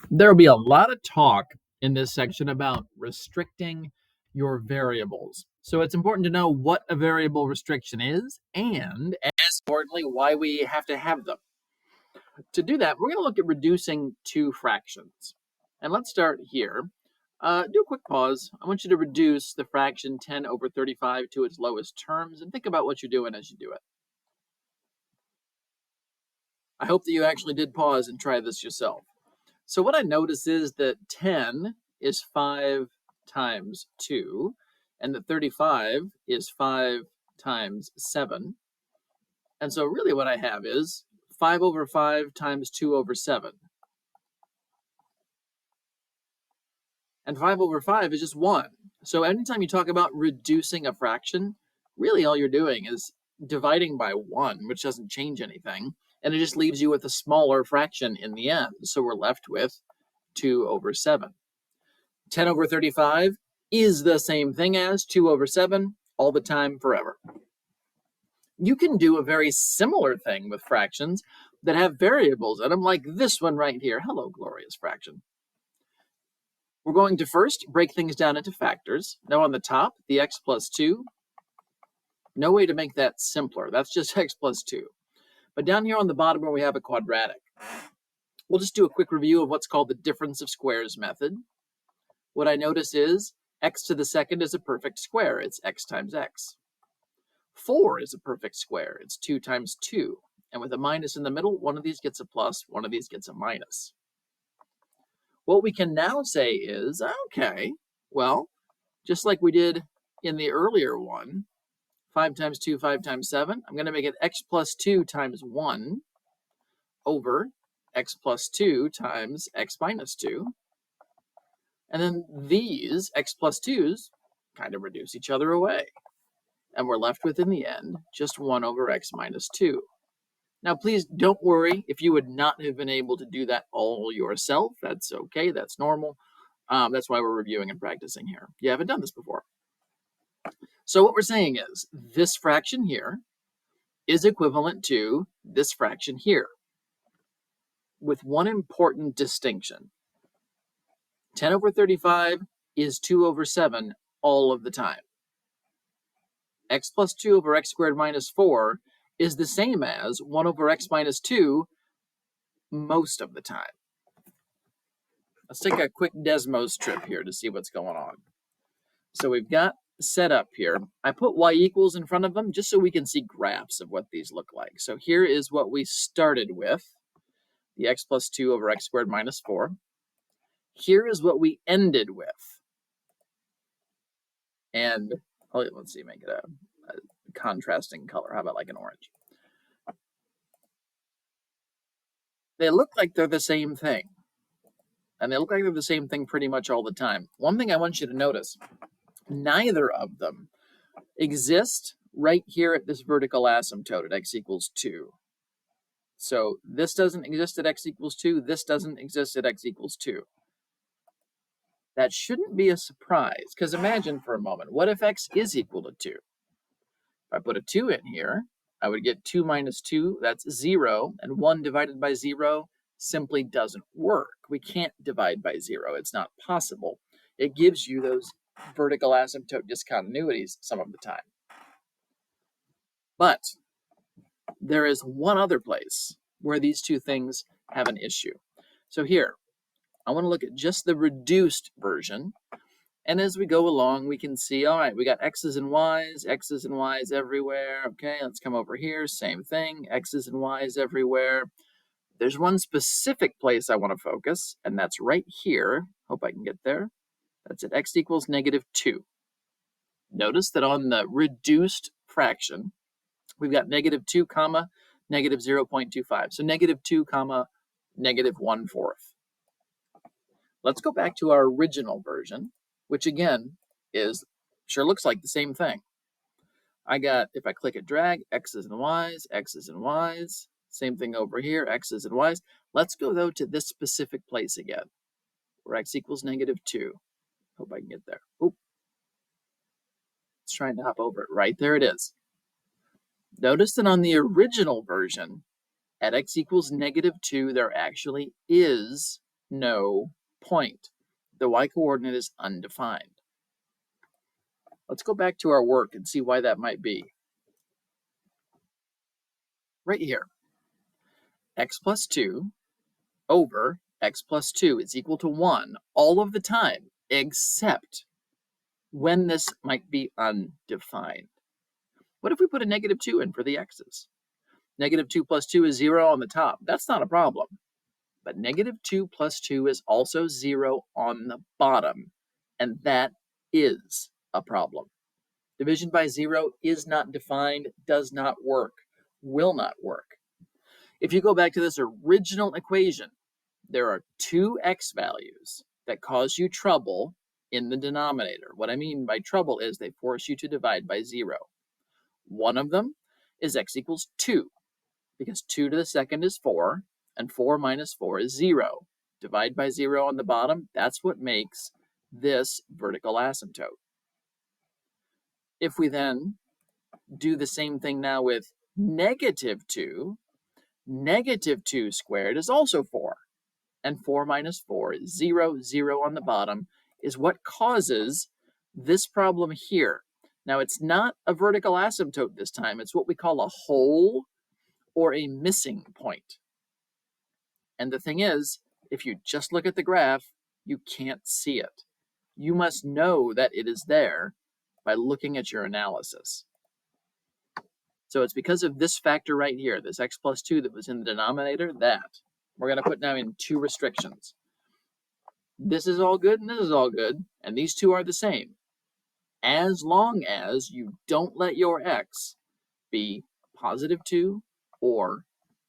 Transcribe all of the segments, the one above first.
There will be a lot of talk in this section about restricting your variables. So it's important to know what a variable restriction is and, as importantly, why we have to have them. To do that, we're going to look at reducing two fractions. And let's start here. Do a quick pause. I want you to reduce the fraction 10 over 35 to its lowest terms and think about what you're doing as you do it. I hope that you actually did pause and try this yourself. So what I notice is that 10 is 5 times 2, and that 35 is 5 times 7. And so really what I have is 5 over 5 times 2 over 7. And 5 over 5 is just 1. So anytime you talk about reducing a fraction, really all you're doing is dividing by 1, which doesn't change anything, and it just leaves you with a smaller fraction in the end. So we're left with 2 over 7. 10 over 35 is the same thing as 2 over 7 all the time, forever. You can do a very similar thing with fractions that have variables in them, like this one right here. Hello, glorious fraction. We're going to first break things down into factors. Now on the top, the x plus 2, no way to make that simpler. That's just x plus 2. But down here on the bottom where we have a quadratic, we'll just do a quick review of what's called the difference of squares method. What I notice is x to the second is a perfect square. It's x times x. 4 is a perfect square. It's 2 times 2. And with a minus in the middle, one of these gets a plus, one of these gets a minus. What we can now say is, okay, well, just like we did in the earlier one, 5 times 2, 5 times 7, I'm going to make it x plus 2 times 1 over x plus 2 times x minus 2. And then these x plus 2's kind of reduce each other away. And we're left with, in the end, just 1 over x minus 2. Now, please don't worry if you would not have been able to do that all yourself. That's okay. That's normal. That's why we're reviewing and practicing here. You haven't done this before. So what we're saying is this fraction here is equivalent to this fraction here, with one important distinction. 10 over 35 is 2 over 7 all of the time. X plus 2 over x squared minus 4 is the same as 1 over x minus 2 most of the time. Let's take a quick Desmos trip here to see what's going on. So we've got set up here. I put y equals in front of them just so we can see graphs of what these look like. So here is what we started with, the x plus 2 over x squared minus 4. Here is what we ended with. And let's see, make it a contrasting color. How about like an orange? They look like they're the same thing. And they look like they're the same thing pretty much all the time. One thing I want you to notice, neither of them exist right here at this vertical asymptote at x equals 2. So this doesn't exist at x equals 2. This doesn't exist at x equals 2. That shouldn't be a surprise, because imagine for a moment, what if x is equal to 2? If I put a 2 in here, I would get 2 minus 2, that's 0, and 1 divided by 0 simply doesn't work. We can't divide by 0. It's not possible. It gives you those vertical asymptote discontinuities some of the time. But there is one other place where these two things have an issue. So here, I want to look at just the reduced version. And as we go along, we can see, all right, we got x's and y's everywhere. Okay, let's come over here. Same thing, x's and y's everywhere. There's one specific place I want to focus, and that's right here. Hope I can get there. That's at x equals negative 2. Notice that on the reduced fraction, we've got negative 2 comma negative 0.25. So negative 2 comma negative 1/4. Let's go back to our original version, which again sure looks like the same thing. I got, if I click and drag, x's and y's, same thing over here, x's and y's. Let's go though to this specific place again, where x equals negative 2. Hope I can get there. Oop. It's trying to hop over it. Right there it is. Notice that on the original version, at x equals negative 2, there actually is no point. The y-coordinate is undefined. Let's go back to our work and see why that might be. Right here, x plus 2 over x plus 2 is equal to 1 all of the time, except when this might be undefined. What if we put a negative 2 in for the x's? Negative 2 plus 2 is 0 on the top. That's not a problem. But negative 2 plus 2 is also 0 on the bottom, and that is a problem. Division by 0 is not defined, does not work, will not work. If you go back to this original equation, there are two x values that cause you trouble in the denominator. What I mean by trouble is they force you to divide by 0. One of them is x equals 2, because 2 to the second is 4, and 4 minus 4 is 0. Divide by 0 on the bottom, that's what makes this vertical asymptote. If we then do the same thing now with negative 2, negative 2 squared is also 4, and 4 minus 4 is 0. 0 on the bottom is what causes this problem here. Now, it's not a vertical asymptote this time. It's what we call a hole or a missing point. And the thing is, if you just look at the graph, you can't see it. You must know that it is there by looking at your analysis. So it's because of this factor right here, this x plus 2 that was in the denominator, that we're going to put now in two restrictions. This is all good and this is all good, and these two are the same, as long as you don't let your x be positive 2 or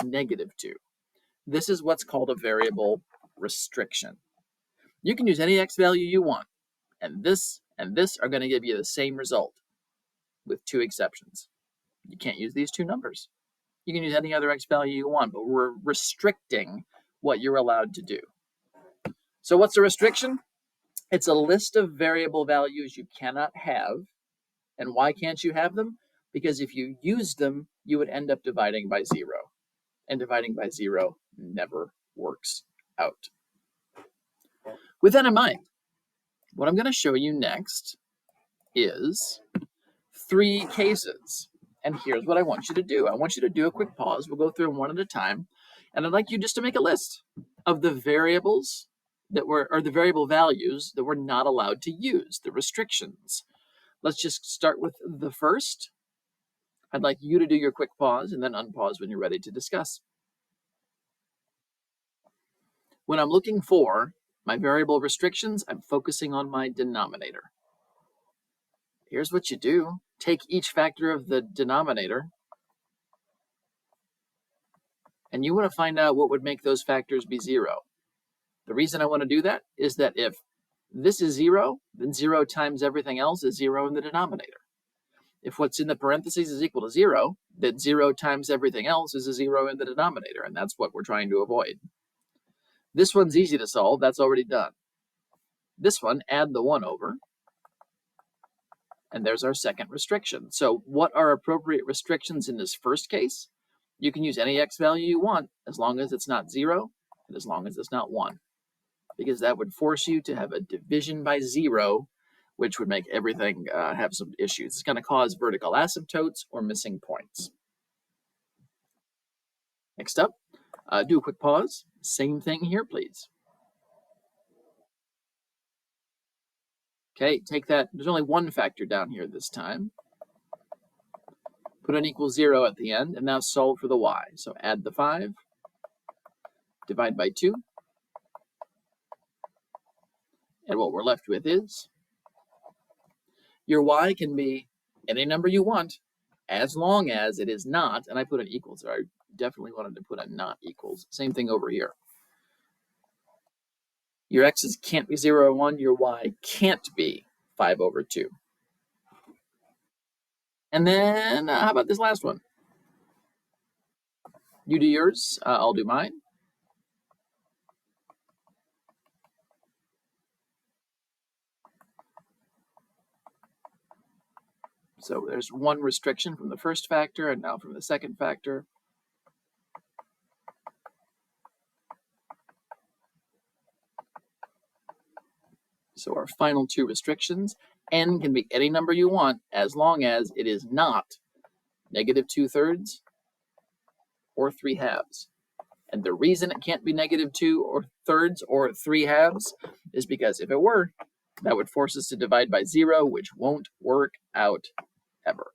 negative 2. This is what's called a variable restriction. You can use any x value you want, and this are going to give you the same result, with two exceptions. You can't use these two numbers. You can use any other x value you want, but we're restricting what you're allowed to do. So what's a restriction? It's a list of variable values you cannot have. And why can't you have them? Because if you used them, you would end up dividing by 0. And dividing by 0 never works out. With that in mind, what I'm going to show you next is 3 cases. And here's what I want you to do. I want you to do a quick pause. We'll go through them one at a time. And I'd like you just to make a list of the variables that were, or the variable values that we're not allowed to use, the restrictions. Let's just start with the first. I'd like you to do your quick pause and then unpause when you're ready to discuss. When I'm looking for my variable restrictions, I'm focusing on my denominator. Here's what you do. Take each factor of the denominator, and you want to find out what would make those factors be 0. The reason I want to do that is that if this is 0, then 0 times everything else is 0 in the denominator. If what's in the parentheses is equal to 0, then 0 times everything else is a 0 in the denominator, and that's what we're trying to avoid. This one's easy to solve. That's already done. This one, add the 1 over, and there's our second restriction. So what are appropriate restrictions in this first case? You can use any x value you want as long as it's not 0 and as long as it's not 1, because that would force you to have a division by 0, which would make everything have some issues. It's going to cause vertical asymptotes or missing points. Next up, do a quick pause. Same thing here, please. Okay, take that. There's only one factor down here this time. Put an equals 0 at the end, and now solve for the y. So add the 5, divide by 2, and what we're left with is your y can be any number you want, as long as it is not, and I put an equals there. I definitely wanted to put a not equals. Same thing over here. Your x's can't be 0 or 1. Your y can't be 5 over 2. And then how about this last one? You do yours, I'll do mine. So there's one restriction from the first factor and now from the second factor. So our final two restrictions, n can be any number you want as long as it is not negative 2/3 or 3/2. And the reason it can't be negative 2/3 or 3/2 is because if it were, that would force us to divide by 0, which won't work out ever.